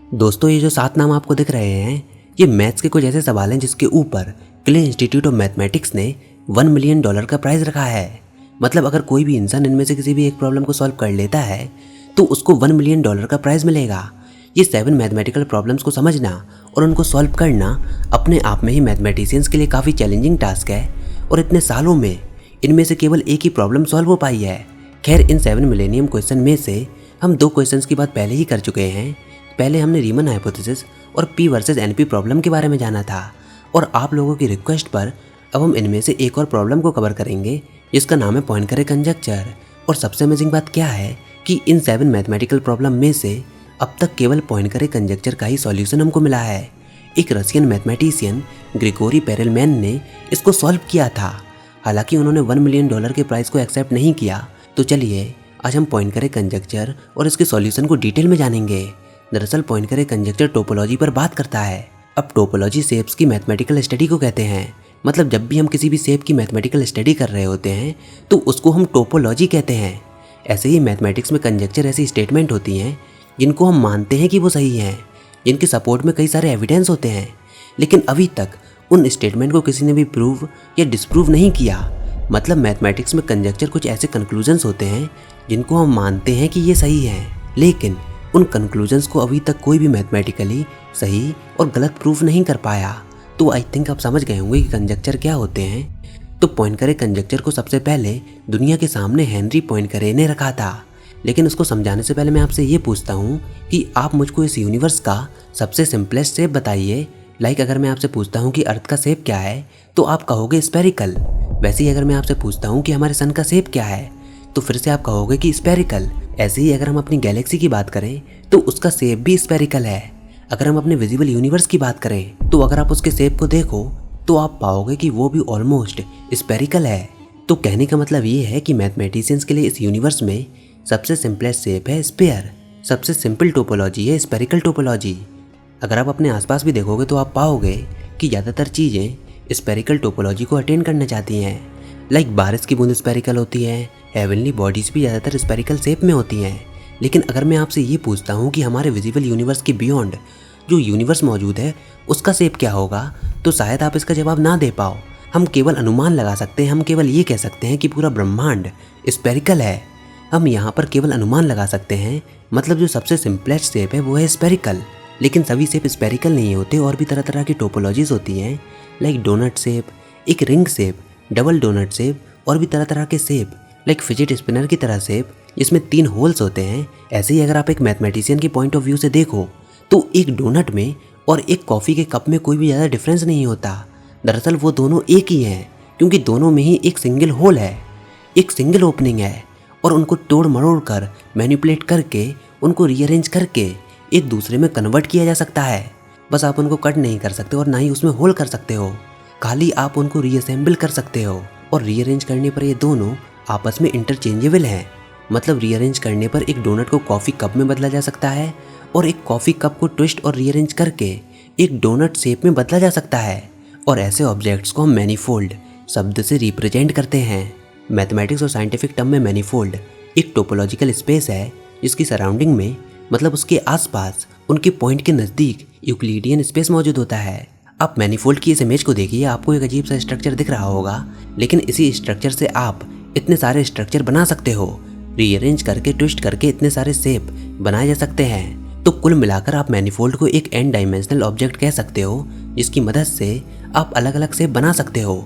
दोस्तों, ये जो 7 नाम आपको दिख रहे हैं, ये मैथ्स के कुछ ऐसे सवाल हैं जिसके ऊपर क्ले इंस्टीट्यूट ऑफ मैथमेटिक्स ने $1 मिलियन का प्राइज रखा है। मतलब अगर कोई भी इंसान इनमें से किसी भी एक प्रॉब्लम को सॉल्व कर लेता है तो उसको $1 मिलियन का प्राइज मिलेगा। ये 7 मैथमेटिकल प्रॉब्लम्स को समझना और उनको सॉल्व करना अपने आप में ही मैथमेटिशियंस के लिए काफ़ी चैलेंजिंग टास्क है और इतने सालों में इनमें से केवल एक ही प्रॉब्लम सॉल्व हो पाई है। खैर, इन 7 मिलेनियम क्वेश्चन में से हम 2 क्वेश्चंस की बात पहले ही कर चुके हैं। पहले हमने रीमन हाइपोथेसिस और P वर्सेस NP प्रॉब्लम के बारे में जाना था और आप लोगों की रिक्वेस्ट पर अब हम इनमें से एक और प्रॉब्लम को कवर करेंगे जिसका नाम है पॉइंकरे कंजक्चर। और सबसे अमेजिंग बात क्या है कि इन 7 मैथमेटिकल प्रॉब्लम में से अब तक केवल पॉइंकरे कंजक्चर का ही सॉल्यूशन हमको मिला है। एक रशियन मैथमेटिशियन ग्रिगोरी पेरेलमैन ने इसको सॉल्व किया था। हालांकि उन्होंने $1 मिलियन के प्राइस को एक्सेप्ट नहीं किया। तो चलिए आज हम पॉइंकरे कंजक्चर और इसके सॉल्यूशन को डिटेल में जानेंगे। दरअसल पॉइंकरे कंजक्चर टोपोलॉजी पर बात करता है। अब टोपोलॉजी शेप्स की मैथमेटिकल स्टडी को कहते हैं। मतलब जब भी हम किसी भी शेप की मैथमेटिकल स्टडी कर रहे होते हैं तो उसको हम टोपोलॉजी कहते हैं। ऐसे ही मैथमेटिक्स में कंजक्चर ऐसी स्टेटमेंट होती हैं जिनको हम मानते हैं कि वो सही हैं, जिनके सपोर्ट में कई सारे एविडेंस होते हैं, लेकिन अभी तक उन स्टेटमेंट को किसी ने भी प्रूव या डिसप्रूव नहीं किया। मतलब मैथमेटिक्स में कंजक्चर कुछ ऐसे कंक्लूजन्स होते हैं जिनको हम मानते हैं कि ये सही हैं, लेकिन उन कंक्लूजन्स को अभी तक कोई भी मैथमेटिकली सही और गलत प्रूफ नहीं कर पाया। तो आई थिंक आप समझ गए होंगे कि कंजक्चर क्या होते हैं। तो पॉइंकरे कंजक्चर को सबसे पहले दुनिया के सामने हेनरी पॉइंकरे ने रखा था। लेकिन उसको समझाने से पहले मैं आपसे ये पूछता हूँ कि आप मुझको इस यूनिवर्स का सबसे सिंपलेस्ट शेप बताइए। लाइक अगर मैं आपसे पूछता हूँ कि अर्थ का शेप क्या है तो आप कहोगे स्फेरिकल। वैसे ही अगर मैं आपसे पूछता हूँ कि हमारे सन का शेप क्या है तो फिर से आप कहोगे कि स्फेरिकल। ऐसे ही अगर हम अपनी गैलेक्सी की बात करें तो उसका शेप भी स्फेरिकल है। अगर हम अपने विजिबल यूनिवर्स की बात करें तो अगर आप उसके शेप को देखो तो आप पाओगे कि वो भी ऑलमोस्ट स्फेरिकल है। तो कहने का मतलब ये है कि मैथमेटिशियंस के लिए इस यूनिवर्स में सबसे सिंपलेस्ट शेप है स्फेयर। सबसे सिंपल टोपोलॉजी है स्फेरिकल टोपोलॉजी। अगर आप अपने आसपास भी देखोगे तो आप पाओगे कि ज़्यादातर चीज़ें स्फेरिकल टोपोलॉजी को अटेन करना चाहती हैं। लाइक बारिश की बूंद स्फेरिकल होती है, हेवनली बॉडीज भी ज़्यादातर स्फेरिकल शेप में होती हैं। लेकिन अगर मैं आपसे ये पूछता हूँ कि हमारे विजिबल यूनिवर्स के बियॉन्ड जो यूनिवर्स मौजूद है उसका शेप क्या होगा, तो शायद आप इसका जवाब ना दे पाओ। हम केवल अनुमान लगा सकते हैं। हम केवल ये कह सकते हैं कि पूरा ब्रह्मांड स्फेरिकल है। हम यहाँ पर केवल अनुमान लगा सकते हैं। मतलब जो सबसे सिंपलेस्ट शेप है वो है स्फेरिकल। लेकिन सभी शेप स्फेरिकल नहीं होते और भी तरह तरह की टोपोलॉजीज होती हैं। लाइक डोनट शेप, एक ring shape, double donut shape और भी तरह तरह के शेप। लाइक फिजिट स्पिनर की तरह शेप जिसमें 3 होल्स होते हैं। ऐसे ही अगर आप एक मैथमेटिशियन की पॉइंट ऑफ व्यू से देखो तो एक डोनट में और एक कॉफ़ी के कप में कोई भी ज़्यादा डिफरेंस नहीं होता। दरअसल वो दोनों एक ही हैं क्योंकि दोनों में ही एक सिंगल होल है, एक सिंगल ओपनिंग है और उनको तोड़ मरोड़ कर मैनिपुलेट करके उनको रीअरेंज करके एक दूसरे में कन्वर्ट किया जा सकता है। बस आप उनको कट नहीं कर सकते और ना ही उसमें होल कर सकते हो, खाली आप उनको रीअसेंबल कर सकते हो। और रीअरेंज करने पर ये दोनों आपस में इंटरचेंजेबल हैं। मतलब रीअरेंज करने पर एक डोनट को कॉफ़ी कप में बदला जा सकता है और एक कॉफ़ी कप को ट्विस्ट और रीअरेंज करके एक डोनट शेप में बदला जा सकता है। और ऐसे ऑब्जेक्ट्स को हम मैनीफोल्ड शब्द से रिप्रेजेंट करते हैं। मैथमेटिक्स और साइंटिफिक टर्म में मैनीफोल्ड एक टोपोलॉजिकल स्पेस है जिसकी सराउंडिंग में, मतलब उसके आसपास, उनके पॉइंट के नज़दीक यूक्लिडियन स्पेस मौजूद होता है। आप मैनीफोल्ड की इस इमेज को देखिए, आपको एक अजीब सा स्ट्रक्चर दिख रहा होगा, लेकिन इसी स्ट्रक्चर से आप इतने सारे स्ट्रक्चर बना सकते हो। रीअरेंज करके, ट्विस्ट करके इतने सारे शेप बनाए जा सकते हैं। तो कुल मिलाकर आप मैनीफोल्ड को एक n डायमेंशनल ऑब्जेक्ट कह सकते हो जिसकी मदद से आप अलग अलग शेप बना सकते हो।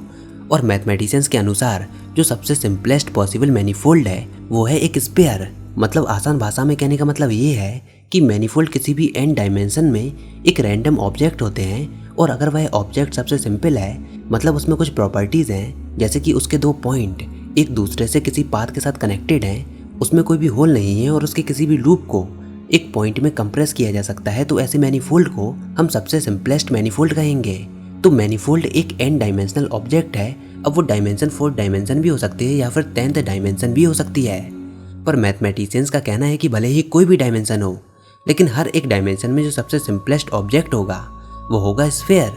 और मैथमेटिशियंस के अनुसार जो सबसे सिंपलेस्ट पॉसिबल मैनीफोल्ड है वो है एक स्फीयर। मतलब आसान भाषा में कहने का मतलब ये है कि मैनीफोल्ड किसी भी n डायमेंशन में एक रैंडम ऑब्जेक्ट होते हैं और अगर वह ऑब्जेक्ट सबसे सिंपल है, मतलब उसमें कुछ प्रॉपर्टीज़ हैं जैसे कि उसके 2 पॉइंट एक दूसरे से किसी पाथ के साथ कनेक्टेड हैं, उसमें कोई भी होल नहीं है और उसके किसी भी लूप को एक पॉइंट में कंप्रेस किया जा सकता है, तो ऐसे मैनीफोल्ड को हम सबसे सिंपलेस्ट मैनीफोल्ड कहेंगे। तो मैनीफोल्ड एक n डायमेंशनल ऑब्जेक्ट है। अब वो डायमेंशन 4 डायमेंशन भी हो सकती है या फिर 10th डायमेंशन भी हो सकती है। पर मैथमेटिशियंस का कहना है कि भले ही कोई भी डायमेंशन हो, लेकिन हर एक डायमेंशन में जो सबसे सिंपलेस्ट ऑब्जेक्ट होगा वो होगा स्फीयर।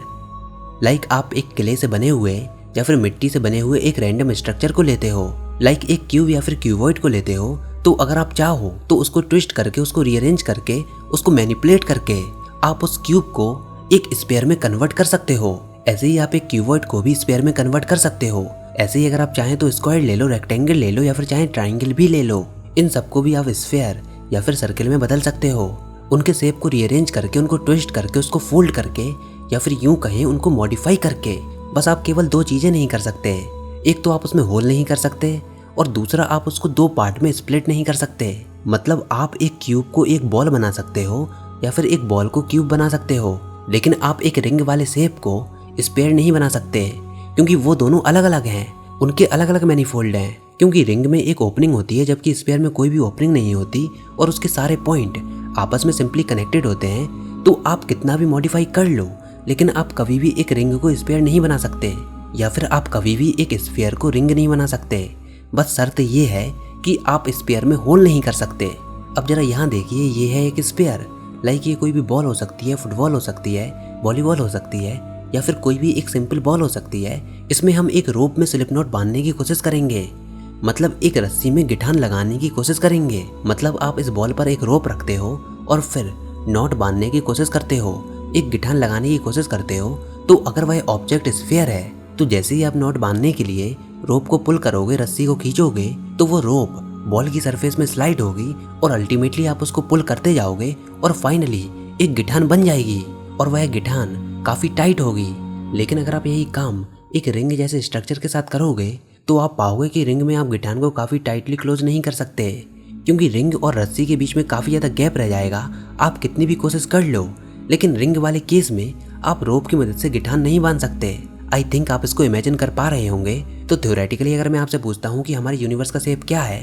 लाइक आप एक किले से बने हुए या फिर मिट्टी से बने हुए एक रैंडम स्ट्रक्चर को लेते हो, लाइक एक क्यूब या फिर क्यूबॉइड को लेते हो, तो अगर आप चाहो तो उसको ट्विस्ट करके, उसको रीअरेंज करके, उसको मैनिपुलेट करके आप उस क्यूब को एक स्फीयर में कन्वर्ट कर सकते हो। ऐसे ही आप एक क्यूबॉइड को भी स्फीयर में कन्वर्ट कर सकते हो। ऐसे ही अगर आप चाहें तो स्क्वायर ले लो, रेक्टेंगल ले लो, या फिर चाहे ट्राइंगल भी ले लो। इन सबको भी आप स्फीयर या फिर सर्कल में बदल सकते हो। उनके शेप को रीअरेंज करके, उनको ट्विस्ट करके, उसको फोल्ड करके, या फिर यूं कहें उनको मॉडिफाई करके। बस आप केवल दो चीजें नहीं कर सकते। एक तो आप उसमें होल नहीं कर सकते, और दूसरा आप उसको दो पार्ट में स्प्लिट नहीं कर सकते। मतलब आप एक क्यूब को एक बॉल बना सकते हो, या फिर एक बॉल को क्यूब बना सकते हो, लेकिन आप एक रिंग वाले शेप को स्फीयर नहीं बना सकते, क्योंकि वो दोनों अलग अलग हैं। उनके अलग अलग मैनीफोल्ड हैं। क्योंकि रिंग में एक ओपनिंग होती है, जबकि स्फीयर में कोई भी ओपनिंग नहीं होती, और उसके सारे पॉइंट आपस में सिंपली कनेक्टेड होते हैं। तो आप कितना भी मॉडिफाई कर लो, लेकिन आप कभी भी एक रिंग को स्फीयर नहीं बना सकते, या फिर आप कभी भी एक स्फीयर को रिंग नहीं बना सकते। बस शर्त ये है कि आप स्फीयर में होल नहीं कर सकते। अब जरा यहाँ देखिए, ये है एक स्फीयर। लाइक ये कोई भी बॉल हो सकती है, फुटबॉल हो सकती है, वॉलीबॉल हो सकती है, या फिर कोई भी एक सिंपल बॉल हो सकती है। इसमें हम एक रोप में स्लिप नॉट बांधने की कोशिश करेंगे, मतलब एक रस्सी में गिठान लगाने की कोशिश करेंगे। मतलब आप इस बॉल पर एक रोप रखते हो और फिर नॉट बांधने की कोशिश करते हो, एक गिठान लगाने की कोशिश करते हो। तो अगर वह ऑब्जेक्ट स्फीयर है, तो जैसे ही आप नॉट बांधने के लिए रोप को पुल करोगे, रस्सी को खींचोगे, तो वो रोप बॉल की सरफेस में स्लाइड होगी, और अल्टीमेटली आप उसको पुल करते जाओगे, और फाइनली एक गिठान बन जाएगी, और वह गिठान काफी टाइट होगी। लेकिन अगर आप यही काम एक रिंग जैसे स्ट्रक्चर के साथ करोगे, तो आप पाओगे कि रिंग में आप गिठान को काफी टाइटली क्लोज नहीं कर सकते, क्योंकि रिंग और रस्सी के बीच में काफी ज्यादा गैप रह जाएगा। आप कितनी भी कोशिश कर लो, लेकिन रिंग वाले केस में आप रोप की मदद से गिठान नहीं बांध सकते। आई थिंक आप इसको इमेजिन कर पा रहे होंगे। तो थ्योरेटिकली अगर मैं आपसे पूछता हूँ कि हमारे यूनिवर्स का शेप क्या है,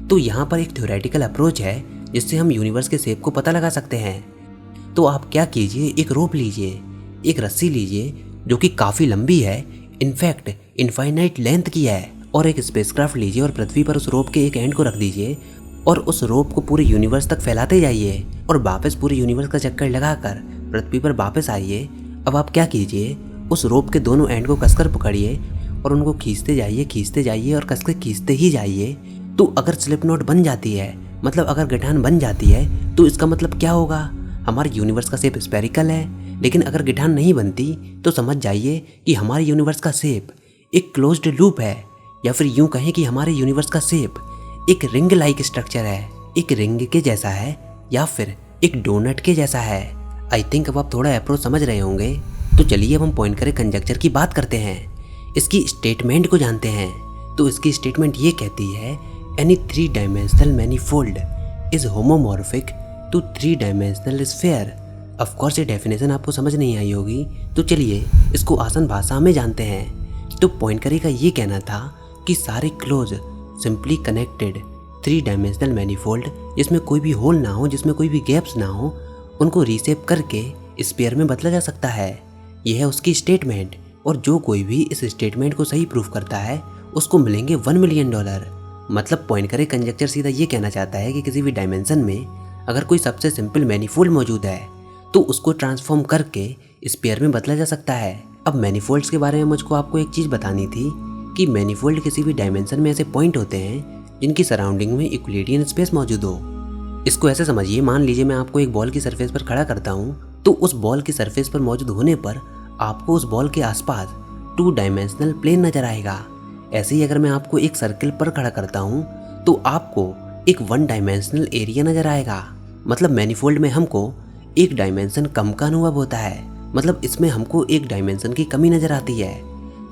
तो यहाँ पर एक थ्योरेटिकल अप्रोच है जिससे हम यूनिवर्स के शेप को पता लगा सकते हैं। तो आप क्या कीजिए, एक रोप लीजिए, एक रस्सी लीजिए जो कि काफ़ी लंबी है, इनफैक्ट इनफाइनाइट लेंथ की है, और एक स्पेसक्राफ्ट लीजिए और पृथ्वी पर उस रोप के एक एंड को रख दीजिए, और उस रोप को पूरे यूनिवर्स तक फैलाते जाइए, और वापस पूरे यूनिवर्स का चक्कर लगाकर पृथ्वी पर वापस आइए। अब आप क्या कीजिए, उस रोप के दोनों एंड को कसकर पकड़िए और उनको खींचते जाइए और कसकर खींचते ही जाइए। तो अगर स्लिप नॉट बन जाती है, मतलब अगर गिठान बन जाती है, तो इसका मतलब क्या होगा, हमारे यूनिवर्स का शेप स्फेरिकल है। लेकिन अगर गिठान नहीं बनती, तो समझ जाइए कि हमारे यूनिवर्स का शेप एक क्लोज्ड लूप है, या फिर यूं कहें कि हमारे यूनिवर्स का शेप एक रिंग लाइक स्ट्रक्चर है, एक रिंग के जैसा है, या फिर एक डोनट के जैसा है। आई थिंक अब आप थोड़ा अप्रोच समझ रहे होंगे। तो चलिए अब हम पॉइंट करें कंजक्चर की बात करते हैं, इसकी स्टेटमेंट को जानते हैं। तो इसकी स्टेटमेंट ये कहती है, any 3 dimensional manifold is homeomorphic to 3 dimensional sphere. Of course ये डेफिनेशन आपको समझ नहीं आई होगी, तो चलिए इसको आसान भाषा में जानते हैं। तो पॉइंट करे का ये कहना था कि सारे close simply connected 3 dimensional manifold, जिसमें कोई भी होल ना हो, जिसमें कोई भी गैप्स ना हो, उनको रीसेप करके स्फीयर में बदला जा सकता है। यह है उसकी स्टेटमेंट, और जो कोई भी इस स्टेटमेंट को सही प्रूफ करता है उसको मिलेंगे $1 मिलियन। मतलब पॉइंट करे कंजक्चर सीधा ये कहना चाहता है कि किसी भी डायमेंशन में अगर कोई सबसे सिंपल मैनीफोल्ड मौजूद है, तो उसको ट्रांसफॉर्म करके स्फीयर में बदला जा सकता है। अब मैनीफोल्ड्स के बारे में मुझको आपको एक चीज़ बतानी थी कि मैनीफोल्ड किसी भी डायमेंशन में ऐसे पॉइंट होते हैं जिनकी सराउंडिंग में यूक्लिडियन स्पेस मौजूद हो। इसको ऐसे समझिए, मान लीजिए मैं आपको एक बॉल की सरफेस पर खड़ा करता हूँ, तो उस बॉल की सरफेस पर मौजूद होने पर आपको उस बॉल के आसपास 2 डायमेंशनल प्लेन नजर आएगा। ऐसे ही अगर मैं आपको एक सर्कल पर खड़ा करता हूँ, तो आपको एक 1 डायमेंशनल एरिया नजर आएगा। मतलब मैनीफोल्ड में हमको एक डायमेंशन कम का अनुभव होता है, मतलब इसमें हमको एक डायमेंशन की कमी नजर आती है।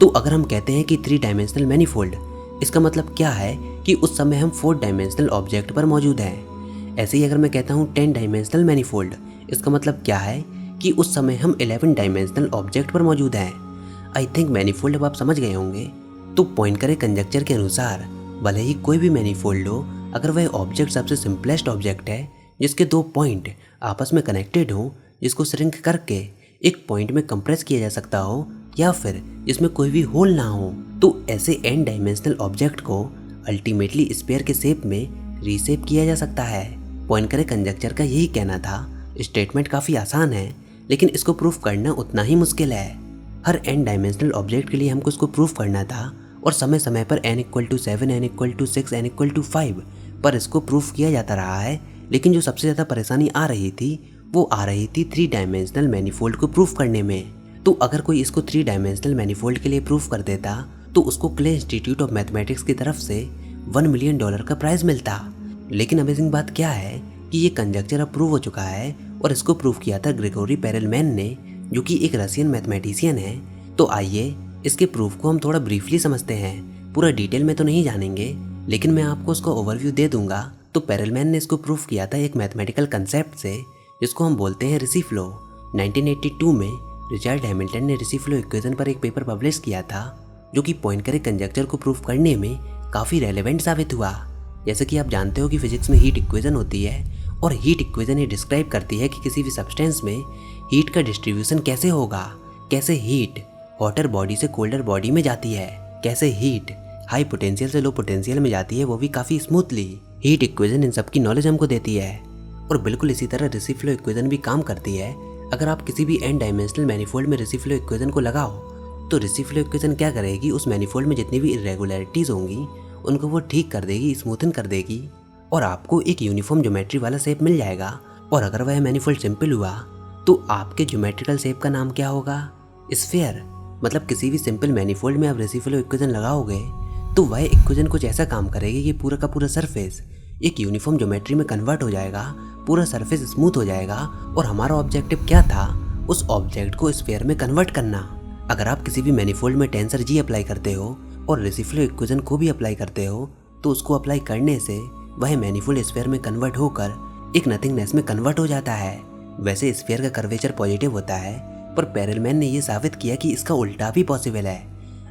तो अगर हम कहते हैं कि 3 डायमेंशनल मैनीफोल्ड, इसका मतलब क्या है कि उस समय हम 4 डायमेंशनल ऑब्जेक्ट पर मौजूद हैं। ऐसे ही अगर मैं कहता हूँ 10 डायमेंशनल मैनीफोल्ड, इसका मतलब क्या है कि उस समय हम 11 डायमेंशनल ऑब्जेक्ट पर मौजूद हैं। आई थिंक मैनीफोल्ड अब आप समझ गए होंगे। तो पॉइंट करे कंजक्चर के अनुसार भले ही कोई भी मैनीफोल्ड हो, अगर वह ऑब्जेक्ट सबसे सिंपलेस्ट ऑब्जेक्ट है जिसके 2 पॉइंट आपस में कनेक्टेड हो, जिसको श्रिंक करके एक पॉइंट में कंप्रेस किया जा सकता हो, या फिर जिसमें कोई भी होल ना हो, तो ऐसे n डायमेंशनल ऑब्जेक्ट को अल्टीमेटली स्फीयर के शेप में रीशेप किया जा सकता है। पॉइंट करे कंजक्चर का यही कहना था। स्टेटमेंट काफ़ी आसान है, लेकिन इसको प्रूफ करना उतना ही मुश्किल है। हर n डायमेंशनल ऑब्जेक्ट के लिए हमको इसको प्रूफ करना था, और समय समय पर n = 7, n = 6, n = 5 पर इसको प्रूफ किया जाता रहा है। लेकिन जो सबसे ज़्यादा परेशानी आ रही थी वो आ रही थी 3 डायमेंशनल मैनीफोल्ड को प्रूफ करने में। तो अगर कोई इसको 3 डायमेंशनल मैनीफोल्ड के लिए प्रूफ कर देता तो उसको क्ले इंस्टीट्यूट ऑफ मैथमेटिक्स की तरफ से $1 मिलियन का प्राइज मिलता। लेकिन अमेजिंग बात क्या है कि ये कंजक्चर अब प्रूव हो चुका है और इसको प्रूव किया था ग्रेगोरी पेरेलमैन ने, जो कि एक रशियन मैथमेटिशियन है। तो आइए इसके प्रूफ को हम थोड़ा ब्रीफली समझते हैं। पूरा डिटेल में तो नहीं जानेंगे, लेकिन मैं आपको उसका ओवरव्यू दे दूंगा। तो पेरेलमैन ने इसको प्रूफ किया था एक मैथमेटिकल कंसेप्ट से, जिसको हम बोलते हैं रिसी फ्लो। 1982 में रिचर्ड हैमिल्टन ने रिसी फ्लो इक्वेशन पर एक पेपर पब्लिश किया था, जो कि पॉइंकरे कंजक्चर को प्रूफ करने में काफ़ी रेलेवेंट साबित हुआ। जैसे कि आप जानते हो कि फिजिक्स में हीट इक्वेशन होती है, और हीट इक्वेशन ये डिस्क्राइब करती है कि किसी भी सब्सटेंस में हीट का डिस्ट्रीब्यूशन कैसे होगा, कैसे हीट हॉटर बॉडी से कोल्डर बॉडी में जाती है, कैसे हीट हाई पोटेंशियल से लो पोटेंशियल में जाती है, वो भी काफ़ी स्मूथली। हीट इक्वेशन इन सब की नॉलेज हमको देती है। और बिल्कुल इसी तरह रिसी फ्लो इक्वेशन भी काम करती है। अगर आप किसी भी n डायमेंशनल मैनीफोल्ड में रिसी फ्लो इक्वेशन को लगाओ तो रिसी फ्लो इक्वेशन क्या करेगी, उस मैनीफोल्ड में जितनी भी इरेगुलरिटीज़ होंगी उनको वो ठीक कर देगी, स्मूथन कर देगी, और आपको एक यूनिफॉर्म ज्योमेट्री वाला शेप मिल जाएगा। और अगर वह मैनीफोल्ड सिंपल हुआ तो आपके ज्योमेट्रिकल शेप का नाम क्या होगा, स्फीयर। मतलब किसी भी सिंपल मैनीफोल्ड में आप रिसी फ्लो इक्वेशन लगाओगे तो वह इक्वेशन कुछ ऐसा काम करेगी कि पूरा का पूरा सरफेस एक यूनिफॉर्म ज्योमेट्री में कन्वर्ट हो जाएगा, पूरा सरफेस स्मूथ हो जाएगा। और हमारा ऑब्जेक्टिव क्या था, उस ऑब्जेक्ट को स्फीयर में कन्वर्ट करना। अगर आप किसी भी मैनीफोल्ड में टेंसर जी अप्लाई करते हो और रिसी फ्लो इक्वेशन को भी अप्लाई करते हो तो उसको अप्लाई करने से वह मैनीफोल्ड स्फीयर में कन्वर्ट होकर एक नथिंगनेस में कन्वर्ट हो जाता है। वैसे स्फीयर का कर्वेचर पॉजिटिव होता है, पर पेरेलमैन ने यह साबित किया कि इसका उल्टा भी पॉसिबल है।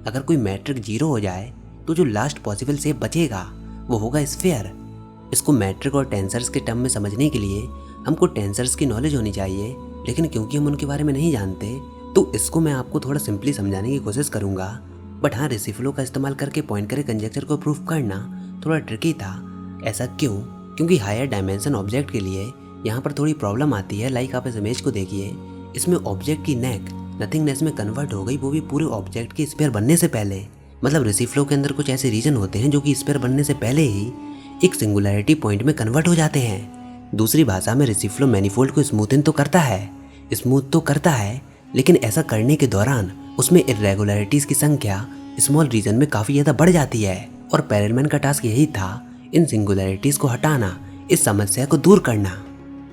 अगर कोई मैट्रिक 0 हो जाए तो जो लास्ट पॉसिबल शेप बचेगा वो होगा स्फीयर। इसको मैट्रिक और टेंसर्स के टर्म में समझने के लिए हमको टेंसर्स की नॉलेज होनी चाहिए, लेकिन क्योंकि हम उनके बारे में नहीं जानते तो इसको मैं आपको थोड़ा सिंपली समझाने की कोशिश करूंगा। बट हाँ, रिसी फ्लो का इस्तेमाल करके पॉइंकरे कंजक्चर को प्रूफ करना थोड़ा ट्रिकी था। ऐसा क्यों? क्योंकि हायर डायमेंशन ऑब्जेक्ट के लिए यहाँ पर थोड़ी प्रॉब्लम आती है। लाइक आप इस इमेज को देखिए, इसमें ऑब्जेक्ट की नेक नथिंगनेस में कन्वर्ट हो गई, वो भी पूरे ऑब्जेक्ट के स्फीयर बनने से पहले। मतलब रिसी फ्लो के अंदर कुछ ऐसे रीजन होते हैं जो कि स्फीयर बनने से पहले ही एक सिंगुलैरिटी पॉइंट में कन्वर्ट हो जाते हैं। दूसरी भाषा में रिसी फ्लो मैनीफोल्ड को स्मूथन तो करता है, स्मूथ तो करता है, लेकिन ऐसा करने के दौरान उसमें इरेगुलरिटीज की संख्या स्मॉल रीजन में काफ़ी ज़्यादा बढ़ जाती है। और पेरेलमैन का टास्क यही था, इन सिंगुलैरिटीज को हटाना, इस समस्या को दूर करना।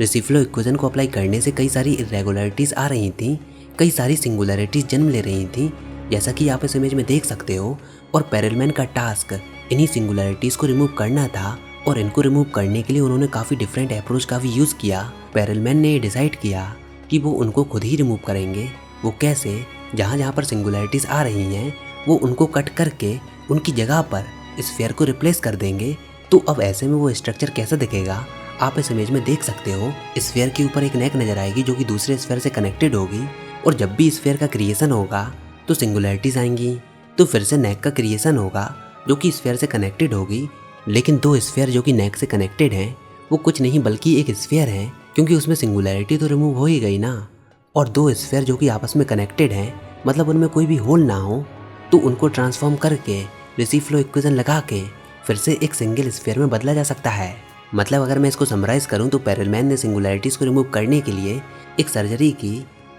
रिसी फ्लो इक्वेशन को अप्लाई करने से कई सारी इरेगुलरिटीज आ रही थी, कई सारी सिंगुलैरिटीज जन्म ले रही थी, जैसा कि आप इस इमेज में देख सकते हो। और पेरेलमैन का टास्क इन्हीं सिंगुलैरिटीज को रिमूव करना था, और इनको रिमूव करने के लिए उन्होंने काफ़ी डिफरेंट अप्रोच का भी यूज़ किया। पेरेलमैन ने ये डिसाइड किया कि वो उनको खुद ही रिमूव करेंगे। वो कैसे? जहाँ जहाँ पर सिंगुलैरिटीज आ रही हैं वो उनको कट करके उनकी जगह पर स्फीयर को रिप्लेस कर देंगे। तो अब ऐसे में वो स्ट्रक्चर कैसा दिखेगा आप इस इमेज में देख सकते हो। स्फीयर के ऊपर एक नेक नजर आएगी जो कि दूसरे स्फीयर से कनेक्टेड होगी, और जब भी स्फीयर का क्रिएशन होगा तो सिंगुलैरिटीज आएंगी, तो फिर से नेक का क्रिएशन होगा जो कि स्फीयर से कनेक्टेड होगी। लेकिन दो स्फीयर जो कि नेक से कनेक्टेड हैं वो कुछ नहीं बल्कि एक स्फीयर है, क्योंकि उसमें सिंगुलैरिटी तो रिमूव हो ही गई ना। और दो स्फीयर जो कि आपस में कनेक्टेड हैं, मतलब उनमें कोई भी होल ना हो, तो उनको ट्रांसफॉर्म करके रिसी फ्लो इक्वेशन लगा के फिर से एक सिंगल स्फीयर में बदला जा सकता है। मतलब अगर मैं इसको समराइज करूं तो पेरेलमैन ने सिंगुलैरिटीज को रिमूव करने के लिए एक सर्जरी की।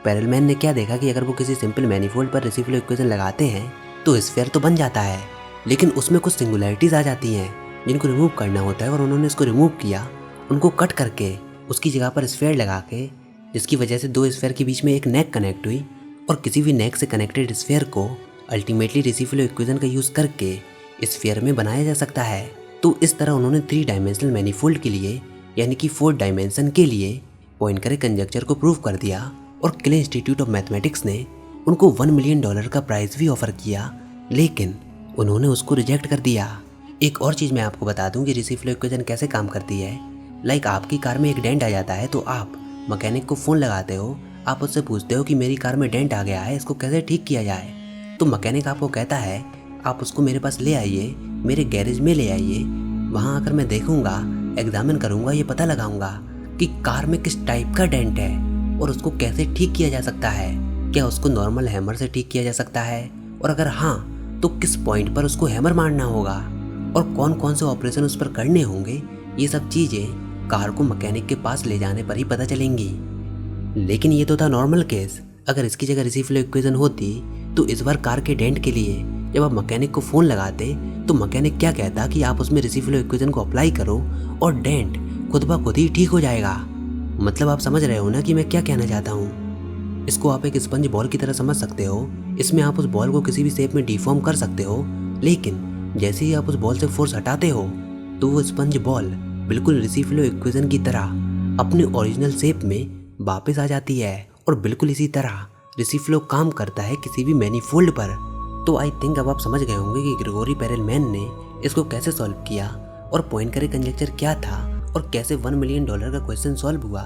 पेरेलमैन ने क्या देखा कि अगर वो किसी सिंपल मैनीफोल्ड पर रिसी फ्लो इक्वेशन लगाते हैं तो स्फीयर तो बन जाता है, लेकिन उसमें कुछ सिंगुलैरिटीज आ जाती हैं जिनको रिमूव करना होता है। और उन्होंने इसको रिमूव किया, उनको कट करके उसकी जगह पर स्फीयर लगा के, जिसकी वजह से दो स्फीयर के बीच में एक नेक कनेक्ट हुई। और किसी भी नेक से कनेक्टेड स्फीयर को अल्टीमेटली रिसी फ्लो इक्वेशन का यूज़ करके स्फीयर में बनाया जा सकता है। तो इस तरह उन्होंने 3 डायमेंशनल मैनीफोल्ड के लिए, यानी कि 4 डायमेंशन के लिए पॉइंकरे कंजक्चर को प्रूव कर दिया। और क्ले इंस्टीट्यूट ऑफ मैथमेटिक्स ने उनको $1 मिलियन का प्राइज़ भी ऑफर किया, लेकिन उन्होंने उसको रिजेक्ट कर दिया। एक और चीज़ मैं आपको बता दूं कि रिसी फ्लो इक्वेशन कैसे काम करती है। लाइक आपकी कार में एक डेंट आ जाता है तो आप मैकेनिक को फ़ोन लगाते हो, आप उससे पूछते हो कि मेरी कार में डेंट आ गया है, इसको कैसे ठीक किया जाए। तो मैकेनिक आपको कहता है आप उसको मेरे पास ले आइए, मेरे गैरेज में ले आइए, वहाँ आकर मैं देखूंगा, एग्जामिन करूंगा, ये पता लगाऊंगा कि कार में किस टाइप का डेंट है और उसको कैसे ठीक किया जा सकता है। क्या उसको नॉर्मल हैमर से ठीक किया जा सकता है, और अगर हाँ तो किस पॉइंट पर उसको हैमर मारना होगा। और कौन कौन से ऑपरेशन उस पर करने होंगे, ये सब चीज़ें कार को मैकेनिक के पास ले जाने पर ही पता चलेंगी। लेकिन ये तो था नॉर्मल केस। अगर इसकी जगह रिसी फ्लो इक्वेशन होती तो इस बार कार के डेंट के लिए जब आप मैकेनिक को फ़ोन लगाते तो मैकेनिक क्या कहता कि आप उसमें रिसी फ्लो इक्वेशन को अप्लाई करो और डेंट खुद ब खुद ही ठीक हो जाएगा। मतलब आप समझ रहे हो ना कि मैं क्या कहना चाहता हूँ। इसको आप एक स्पंज बॉल की तरह समझ सकते हो। इसमें आप उस बॉल को किसी भी शेप में डिफॉर्म कर सकते हो, लेकिन जैसे ही आप उस बॉल से फोर्स हटाते हो तो वो स्पंज बॉल बिल्कुल रिसी फ्लो इक्वेशन की तरह अपने ओरिजिनल शेप में वापस आ जाती है। और बिल्कुल इसी तरह रिसी फ्लो काम करता है किसी भी मैनीफोल्ड पर। तो आई थिंक अब आप समझ गए होंगे कि ग्रेगोरी पेरेलमैन ने इसको कैसे सॉल्व किया और पॉइंकरे कंजक्चर क्या था और कैसे $1 मिलियन का क्वेश्चन सॉल्व हुआ।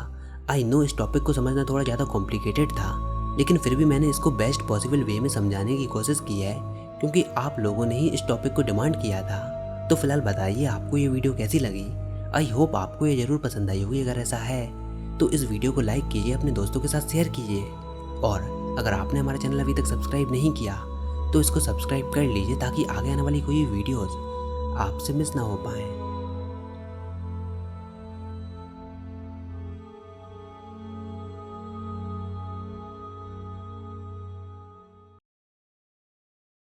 आई नो इस टॉपिक को समझना थोड़ा ज़्यादा कॉम्प्लिकेटेड था, लेकिन फिर भी मैंने इसको बेस्ट पॉसिबल वे में समझाने की कोशिश की है क्योंकि आप लोगों ने ही इस टॉपिक को डिमांड किया था। तो फिलहाल बताइए आपको ये वीडियो कैसी लगी। आई होप आपको ये ज़रूर पसंद आई होगी। अगर ऐसा है तो इस वीडियो को लाइक कीजिए, अपने दोस्तों के साथ शेयर कीजिए, और अगर आपने हमारा चैनल अभी तक सब्सक्राइब नहीं किया तो इसको सब्सक्राइब कर लीजिए ताकि आगे आने वाली कोई वीडियोस आपसे मिस ना हो पाए।